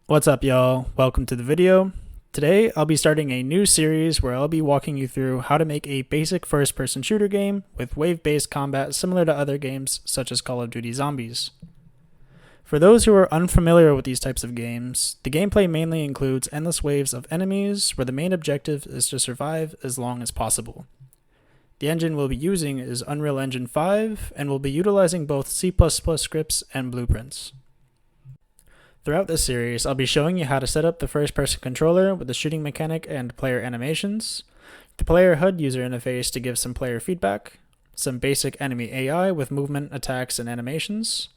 What's up, y'all? Welcome to the video. Today, I'll be starting a new series where I'll be walking you through how to make a basic first-person shooter game with wave-based combat similar to other games such as Call of Duty Zombies. For those who are unfamiliar with these types of games, the gameplay mainly includes endless waves of enemies where the main objective is to survive as long as possible. The engine we'll be using is Unreal Engine 5 and will be utilizing both C++ scripts and blueprints. Throughout this series, I'll be showing you how to set up the first-person controller with the shooting mechanic and player animations, the player HUD user interface to give some player feedback, some basic enemy AI with movement, attacks, and animations,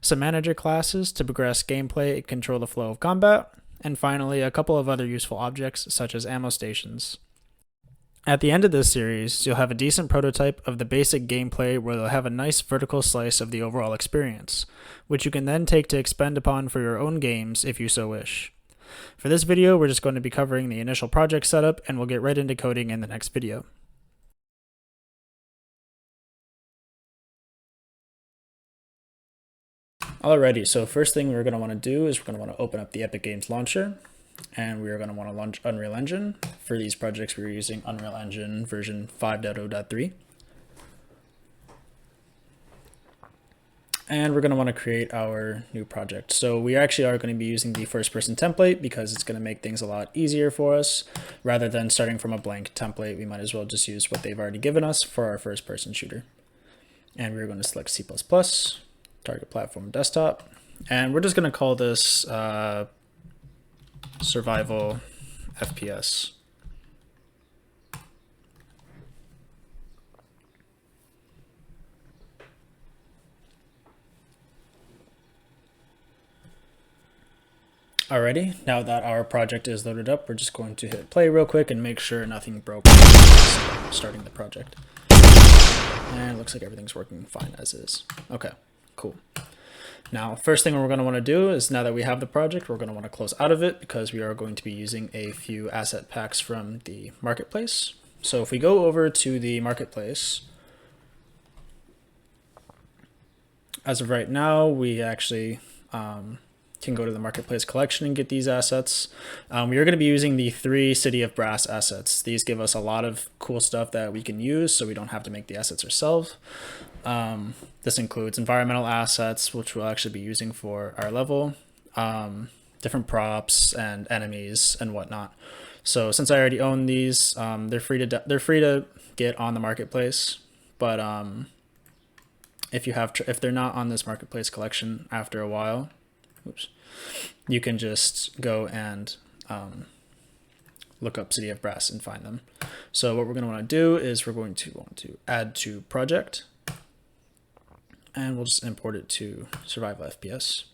some manager classes to progress gameplay and control the flow of combat, and finally a couple of other useful objects such as ammo stations. At the end of this series, you'll have a decent prototype of the basic gameplay where you'll have a nice vertical slice of the overall experience, which you can then take to expend upon for your own games if you so wish. For this video, we're just going to be covering the initial project setup, and we'll get right into coding in the next video. Alrighty, so first thing we're going to want to do is we're going to want to open up the Epic Games launcher. And we're going to want to launch Unreal Engine. For these projects, we're using Unreal Engine version 5.0.3. And we're going to want to create our new project. So we actually are going to be using the first person template because it's going to make things a lot easier for us. Rather than starting from a blank template, we might as well just use what they've already given us for our first person shooter. And we're going to select C++, target platform desktop. And we're just going to call this survival FPS. Alrighty, now that our project is loaded up, we're just going to hit play real quick and make sure nothing broke starting the project. And it looks like everything's working fine as is. Okay, cool. Now, first thing we're going to want to do is, now that we have the project, we're going to want to close out of it because we are going to be using a few asset packs from the marketplace. So if we go over to the marketplace, as of right now, we actually can go to the marketplace collection and get these assets. We are going to be using the 3 City of Brass assets. These give us a lot of cool stuff that we can use, so we don't have to make the assets ourselves. This includes environmental assets, which we'll actually be using for our level, different props and enemies and whatnot. So since I already own these, they're free to get on the marketplace. But if they're not on this marketplace collection after a while, you can just go and look up City of Brass and find them. So what we're going to want to do is we're going to want to add to project. And we'll just import it to survival FPS.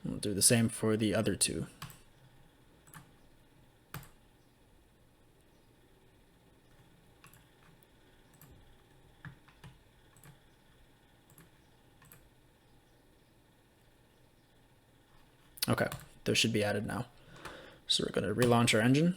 We'll do the same for the other 2. Okay, those should be added now. So we're going to relaunch our engine.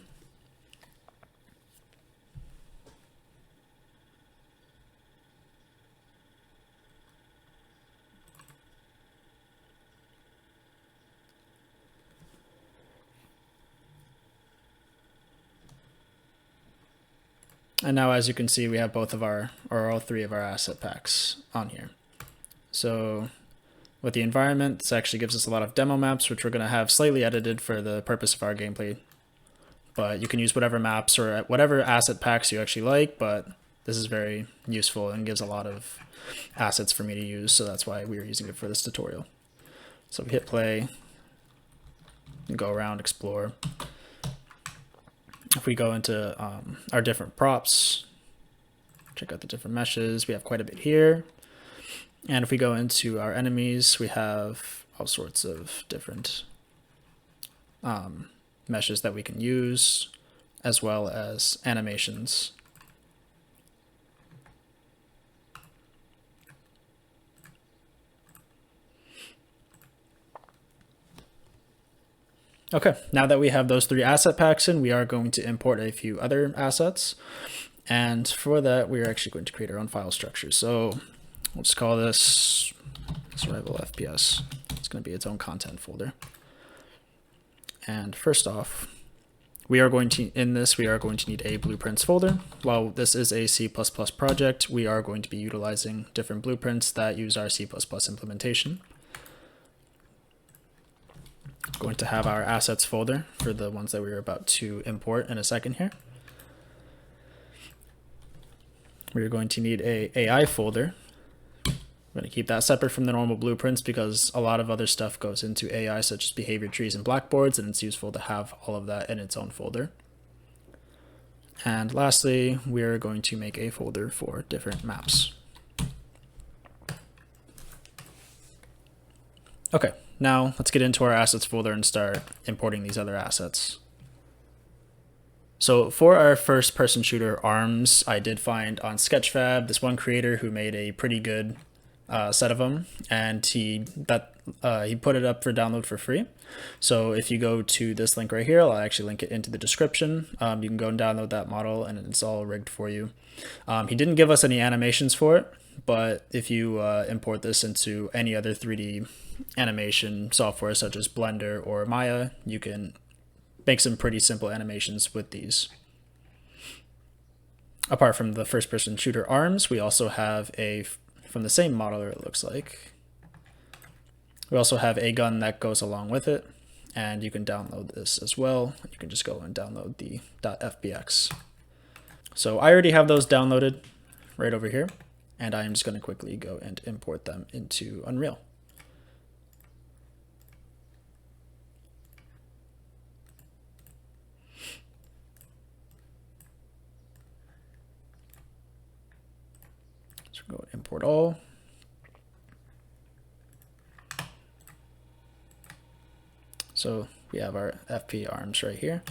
And now, as you can see, we have both of all 3 of our asset packs on here. So with the environment, this actually gives us a lot of demo maps, which we're going to have slightly edited for the purpose of our gameplay. But you can use whatever maps or whatever asset packs you actually like, but this is very useful and gives a lot of assets for me to use, so that's why we are using it for this tutorial. So we hit play and go around, explore. If we go into our different props, check out the different meshes, we have quite a bit here. And if we go into our enemies, we have all sorts of different meshes that we can use, as well as animations. Okay, now that we have those 3 asset packs in, we are going to import a few other assets. And for that, we're actually going to create our own file structure. So let's call this Survival FPS. It's going to be its own content folder. And first off, we are going to need a blueprints folder. While this is a C++ project, we are going to be utilizing different blueprints that use our C++ implementation. We're going to have our assets folder for the ones that we're about to import in a second here. We're going to need a AI folder. We're going to keep that separate from the normal blueprints because a lot of other stuff goes into AI, such as behavior trees and blackboards, and it's useful to have all of that in its own folder. And lastly, we're going to make a folder for different maps. Okay, now let's get into our assets folder and start importing these other assets. So for our first person shooter arms, I did find on Sketchfab this one creator who made a pretty good set of them, and he put it up for download for free. So if you go to this link right here, I'll actually link it into the description. You can go and download that model, and it's all rigged for you. He didn't give us any animations for it, but if you import this into any other 3D animation software such as Blender or Maya, you can make some pretty simple animations with these. Apart from the first person shooter arms, we also have from the same modeler, it looks like. We also have a gun that goes along with it, and you can download this as well. You can just go and download the .fbx. So I already have those downloaded right over here, and I'm just going to quickly go and import them into Unreal. So go import all. So we have our FP arms right here.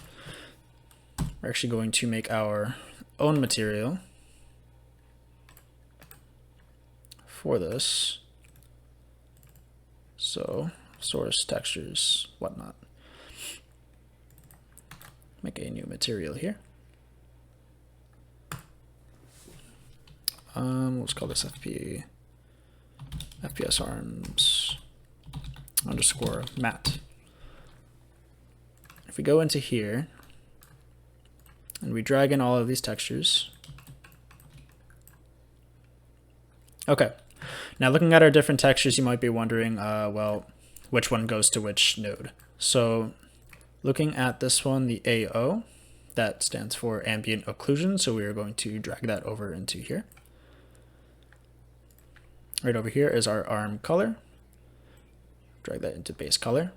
We're actually going to make our own material for this. So source, textures, whatnot. Make a new material here. Let's call this FPS arms underscore mat. If we go into here and we drag in all of these textures. Okay, now looking at our different textures, you might be wondering, well, which one goes to which node? So looking at this one, the AO, that stands for ambient occlusion. So we are going to drag that over into here. Right over here is our arm color. Drag that into base color.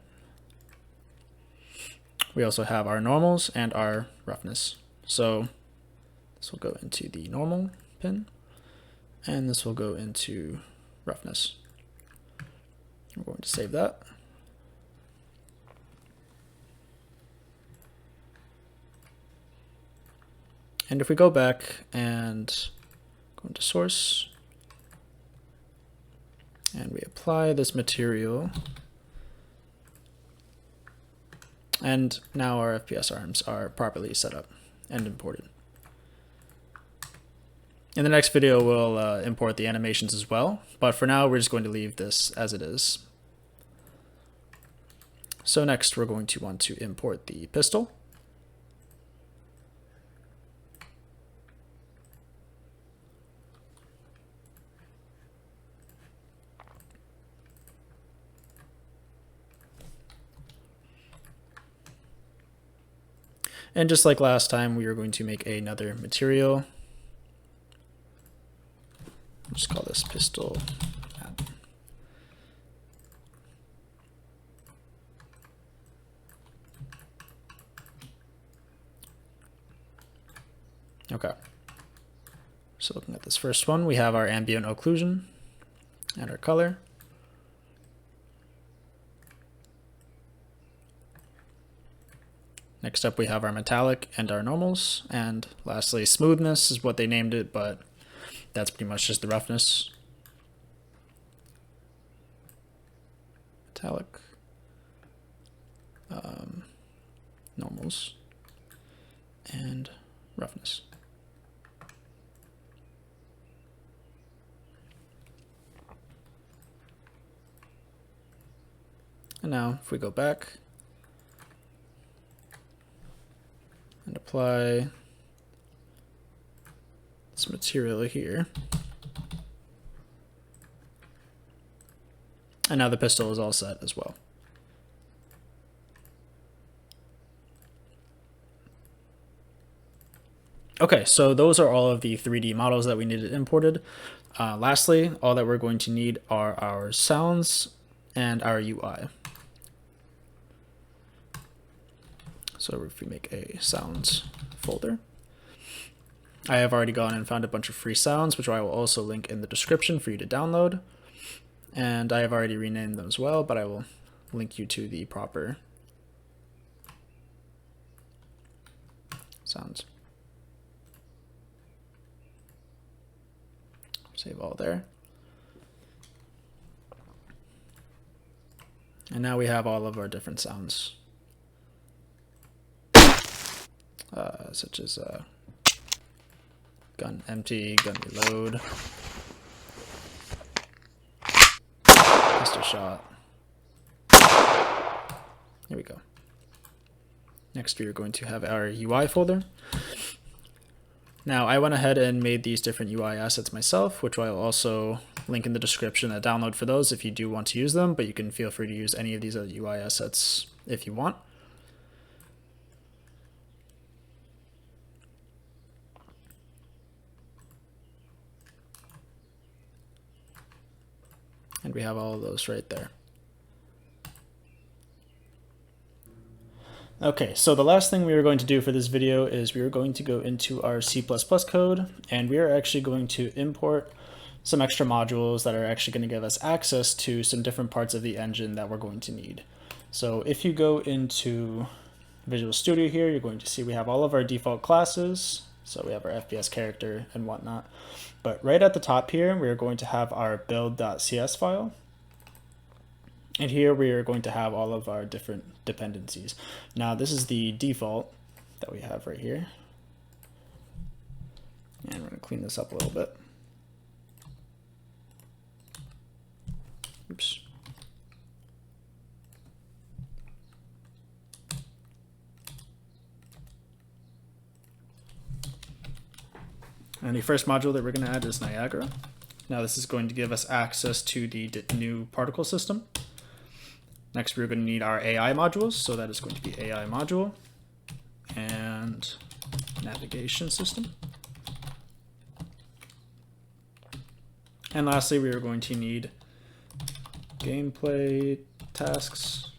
We also have our normals and our roughness. So this will go into the normal pin, and this will go into roughness. We're going to save that. And if we go back and go into source, and we apply this material, and now our FPS arms are properly set up and imported. In the next video, we'll import the animations as well, but for now, we're just going to leave this as it is. So next, we're going to want to import the pistol. And just like last time, we are going to make another material. I'll just call this pistol. Okay. So looking at this first one, we have our ambient occlusion and our color. Next up, we have our metallic and our normals. And lastly, smoothness is what they named it, but that's pretty much just the roughness. Metallic, normals, and roughness. And now if we go back and apply this material here, and now the pistol is all set as well. Okay, so those are all of the 3D models that we needed imported. Lastly, all that we're going to need are our sounds and our UI. So if we make a sounds folder, I have already gone and found a bunch of free sounds, which I will also link in the description for you to download. And I have already renamed them as well, but I will link you to the proper sounds. Save all there. And now we have all of our different sounds, such as gun empty, gun reload, pistol shot. There we go. Next, we are going to have our UI folder. Now, I went ahead and made these different UI assets myself, which I'll also link in the description, a download for those if you do want to use them, but you can feel free to use any of these other UI assets if you want. And we have all of those right there. Okay, so the last thing we are going to do for this video is we are going to go into our C++ code, and we are actually going to import some extra modules that are actually going to give us access to some different parts of the engine that we're going to need. So if you go into Visual Studio here, you're going to see we have all of our default classes. So we have our FPS character and whatnot. But right at the top here, we are going to have our build.cs file. And here we are going to have all of our different dependencies. Now this is the default that we have right here. And we're going to clean this up a little bit. Oops. And the first module that we're going to add is Niagara. Now this is going to give us access to the new particle system. Next, we're going to need our AI modules, so that is going to be AI module and navigation system. And lastly, we are going to need gameplay tasks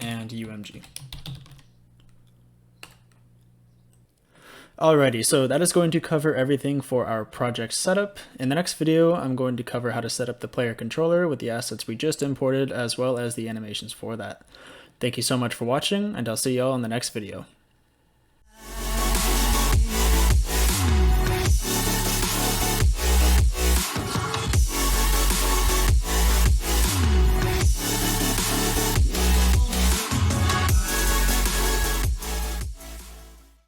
and UMG. Alrighty, so that is going to cover everything for our project setup. In the next video, I'm going to cover how to set up the player controller with the assets we just imported, as well as the animations for that. Thank you so much for watching, and I'll see you all in the next video.